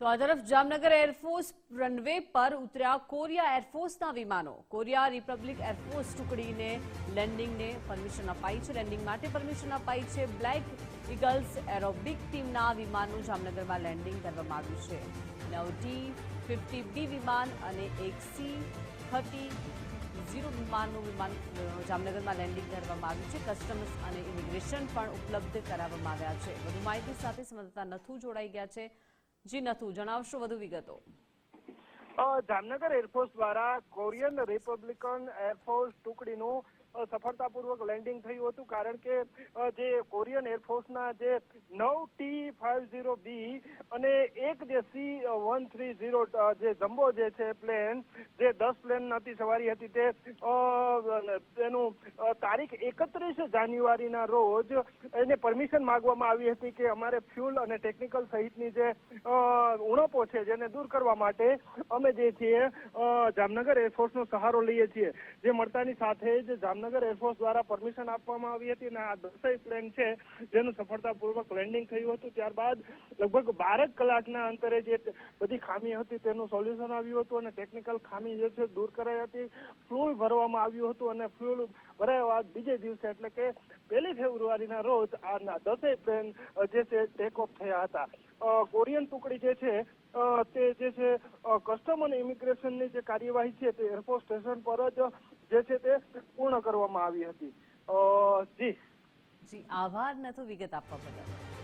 તો આ તરફ જામનગર એરફોર્સ રનવે પર ઉતર્યા કોરિયા એરફોર્સના વિમાનો. કોરિયા રિપબ્લિક એરફોર્સ ટુકડીને લેન્ડિંગને પરમિશન અપાઈ છે. લેન્ડિંગ માટે પરમિશન અપાઈ છે. બ્લેક ઇગલ્સ એરોબિક ટીમના વિમાનનું જામનગરમાં લેન્ડિંગ કરવામાં આવ્યું છે. 9T-50B વિમાન અને એક C-30 વિમાનનું જામનગરમાં લેન્ડિંગ કરવામાં આવ્યું છે. કસ્ટમ્સ અને ઇમિગ્રેશન પણ ઉપલબ્ધ કરાવવામાં આવ્યા છે. વધુ માહિતી સાથે સંવાદદાતા નથુ જોડાઈ ગયા છે. જી નથુ, જણાવશો વધુ વિગતો. જામનગર એરફોર્સ દ્વારા કોરિયન રિપબ્લિકન એરફોર્સ ટુકડીનું સફળતાપૂર્વક લેન્ડિંગ થયું હતું, કારણ કે જે કોરિયન એરફોર્સના જે 9T-50B અને એક જે C-130 જે જમ્બો જે છે પ્લેન, જે 10 પ્લેન હતી સવારી હતી, તેનું તારીખ 31 જાન્યુઆરીના રોજ એને પરમિશન માંગવામાં આવી હતી કે અમારે ફ્યુલ અને ટેકનિકલ સહિતની જે ઉણપો છે જેને દૂર કરવા માટે અમે જે છીએ જામનગર એરફોર્સનો સહારો લઈએ છીએ. જે મળતાની સાથે જ જામનગર એરફોર્સ દ્વારા પરમિશન આપવામાં આવી હતી અને આ 10 પ્લેન છે જેનું સફળતાપૂર્વક લેન્ડિંગ થયું હતું. ત્યારબાદ લગભગ 12 કલાકના અંતરે જે બધી ખામી હતી તેનું સોલ્યુશન આવ્યું હતું અને ટેકનિકલ ખામી જે છે દૂર કરાઈ હતી. ફ્યુલ ભરવામાં આવ્યું હતું અને ફ્યુલ ભરાયા બાદ બીજે દિવસે એટલે કે 1 ફેબ્રુઆરીના રોજ આ 10 પ્લેન જે છે ટેક ઓફ થયા હતા. કોરિયન ટુકડી જે છે તે જે છે કસ્ટમ અને ઇમિગ્રેશનની જે કાર્યવાહી છે તે એરફોર્સ સ્ટેશન પર જ જે છે તે પૂર્ણ કરવામાં આવી હતી. જી આભાર નથુ વિગત આપવા બદલ.